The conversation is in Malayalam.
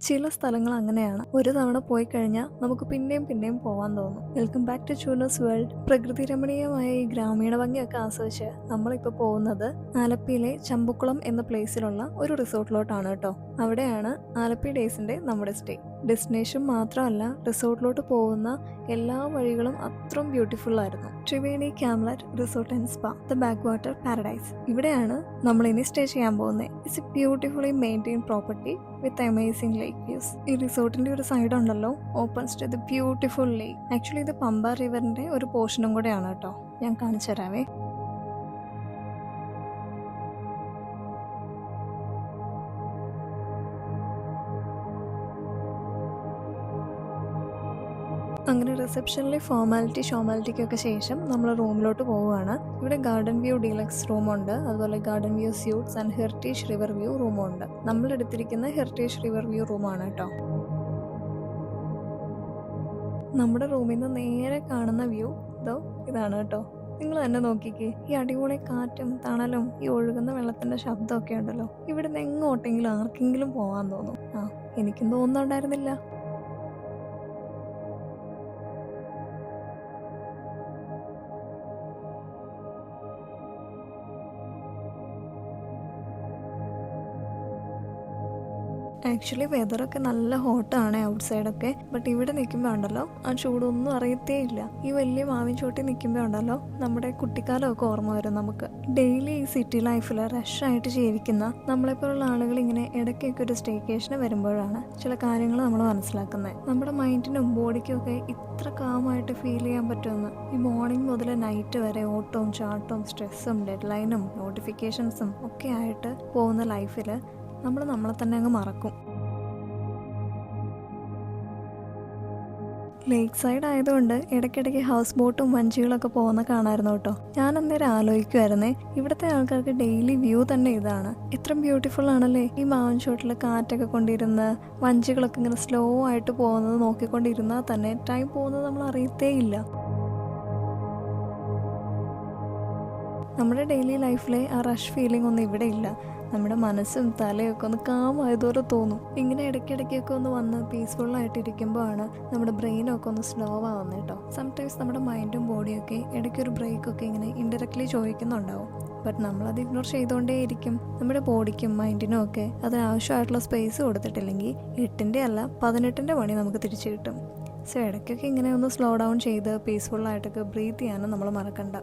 ചില സ്ഥലങ്ങൾ അങ്ങനെയാണ്. ഒരു തവണ പോയി കഴിഞ്ഞാൽ നമുക്ക് പിന്നെയും പിന്നെയും പോകാൻ തോന്നും. വെൽക്കം ബാക്ക് ടു ചൂനസ് വേൾഡ്. പ്രകൃതി രമണീയമായ ഈ ഗ്രാമീണ ഭംഗിയൊക്കെ ആസ്വദിച്ച് നമ്മളിപ്പോൾ പോകുന്നത് ആലപ്പിയിലെ ചമ്പക്കുളം എന്ന പ്ലേസിലുള്ള ഒരു റിസോർട്ടിലോട്ടാണ് കേട്ടോ. അവിടെയാണ് ആലപ്പി ഡേയ്സിന്റെ നമ്മുടെ സ്റ്റേ. ഡെസ്റ്റിനേഷൻ മാത്രമല്ല, റിസോർട്ടിലോട്ട് പോകുന്ന എല്ലാ വഴികളും അത്രയും ബ്യൂട്ടിഫുൾ ആയിരുന്നു. Triveni Camelot resort and spa, the back water paradise. ഇവിടെയാണ് നമ്മൾ ഇനി സ്റ്റേ ചെയ്യാൻ പോകുന്നത്. It's a beautifully maintain property with amazing lake views. ഈ റിസോർട്ടിന്റെ ഒരു സൈഡ് ഉണ്ടല്ലോ, opens to the beautiful lake. Actually ഇത് പമ്പ റിവറിന്റെ ഒരു പോർഷനും കൂടെയാണ് കേട്ടോ. ഞാൻ കാണിച്ചു തരാവേ. അങ്ങനെ റിസപ്ഷനിലെ ഷോമാലിറ്റിക്കൊക്കെ ശേഷം നമ്മൾ റൂമിലോട്ട് പോവുകയാണ്. ഇവിടെ ഗാർഡൻ വ്യൂ ഡീലക്സ് റൂമുണ്ട്, അതുപോലെ garden view suites and heritage river view റൂമുണ്ട്. നമ്മൾ എടുത്തിരിക്കുന്ന ഹെറിറ്റേജ് റിവർ വ്യൂ റൂമാണ് കേട്ടോ. നമ്മുടെ റൂമിൽ നിന്ന് നേരെ കാണുന്ന വ്യൂ ഇതാണ് കേട്ടോ. നിങ്ങൾ തന്നെ നോക്കിക്കേ, ഈ അടിപൊളി കാറ്റും തണലും ഈ ഒഴുകുന്ന വെള്ളത്തിന്റെ ശബ്ദമൊക്കെ ഉണ്ടല്ലോ. ഇവിടുന്ന് എങ്ങോട്ടെങ്കിലും ആർക്കെങ്കിലും പോകാൻ തോന്നും. എനിക്കും തോന്നുന്നുണ്ടായിരുന്നില്ല. ആക്ച്വലി വെതറൊക്കെ നല്ല ഹോട്ടാണ് ഔട്ട് സൈഡൊക്കെ. ബട്ട് ഇവിടെ നിൽക്കുമ്പോൾ ഉണ്ടല്ലോ ആ ചൂടൊന്നും അറിയത്തേ ഇല്ല. ഈ വലിയ മാവിൻ ചോട്ടിൽ നിൽക്കുമ്പോൾ ഉണ്ടല്ലോ നമ്മുടെ കുട്ടിക്കാലമൊക്കെ ഓർമ്മ വരും നമുക്ക്. ഡെയിലി ഈ സിറ്റി ലൈഫിൽ റഷായിട്ട് ജീവിക്കുന്ന നമ്മളെപ്പോലുള്ള ആളുകൾ ഇങ്ങനെ ഇടയ്ക്കൊക്കെ ഒരു സ്റ്റേക്കേഷന് വരുമ്പോഴാണ് ചില കാര്യങ്ങൾ നമ്മൾ മനസ്സിലാക്കുന്നത്. നമ്മുടെ മൈൻഡിനും ബോഡിക്കും ഒക്കെ ഇത്ര കാമായിട്ട് ഫീൽ ചെയ്യാൻ പറ്റുമെന്ന്. ഈ മോർണിംഗ് മുതൽ നൈറ്റ് വരെ ഓട്ടവും ചാട്ടവും സ്ട്രെസ്സും ഡെഡ് ലൈനും നോട്ടിഫിക്കേഷൻസും ഒക്കെ ആയിട്ട് പോകുന്ന ലൈഫിൽ നമ്മളെ തന്നെ അങ്ങ് മറക്കും. ലേക്ക് സൈഡ് ആയതുകൊണ്ട് ഇടയ്ക്കിടയ്ക്ക് ഹൗസ് ബോട്ടും വഞ്ചികളൊക്കെ പോകുന്ന കാണാമായിരുന്നു കേട്ടോ. ഞാൻ അന്നേരം ആലോചിക്കുമായിരുന്നേ, ഇവിടുത്തെ ആൾക്കാർക്ക് ഡെയിലി വ്യൂ തന്നെ ഇതാണ്. എത്ര ബ്യൂട്ടിഫുൾ ആണല്ലേ. ഈ മാവൻ ചോട്ടിൽ കാറ്റൊക്കെ കൊണ്ടിരുന്ന് വഞ്ചികളൊക്കെ ഇങ്ങനെ സ്ലോ ആയിട്ട് പോകുന്നത് നോക്കിക്കൊണ്ടിരുന്നാൽ തന്നെ ടൈം പോകുന്നത് നമ്മൾ അറിയത്തേ ഇല്ല. നമ്മുടെ ഡെയിലി ലൈഫിലെ ആ റഷ് ഫീലിംഗ് ഒന്നും ഇവിടെ ഇല്ല. നമ്മുടെ മനസ്സും തലയൊക്കെ ഒന്ന് കാമായതുപോലെ തോന്നും. ഇങ്ങനെ ഇടയ്ക്കിടയ്ക്കൊക്കെ ഒന്ന് വന്ന് പീസ്ഫുള്ളായിട്ട് ഇരിക്കുമ്പോഴാണ് നമ്മുടെ ബ്രെയിനൊക്കെ ഒന്ന് സ്ലോ ആവുന്നത് കേട്ടോ. സംടൈംസ് നമ്മുടെ മൈൻഡും ബോഡിയൊക്കെ ഇടയ്ക്കൊരു ബ്രേക്കൊക്കെ ഇങ്ങനെ ഇൻഡയറക്റ്റ്ലി ചോദിക്കുന്നുണ്ടാവും. ബട്ട് നമ്മളത് ഇഗ്നോർ ചെയ്തുകൊണ്ടേയിരിക്കും. നമ്മുടെ ബോഡിക്കും മൈൻഡിനും ഒക്കെ അതിനാവശ്യമായിട്ടുള്ള സ്പേസ് കൊടുത്തിട്ടില്ലെങ്കിൽ 8ന്റെ അല്ല 18ന്റെ പണി നമുക്ക് തിരിച്ചു കിട്ടും. സോ ഇടയ്ക്കൊക്കെ ഇങ്ങനെ ഒന്ന് സ്ലോ ഡൗൺ ചെയ്ത് പീസ്ഫുള്ളായിട്ടൊക്കെ ബ്രീത്ത് ചെയ്യാനും നമ്മൾ മറക്കണ്ട.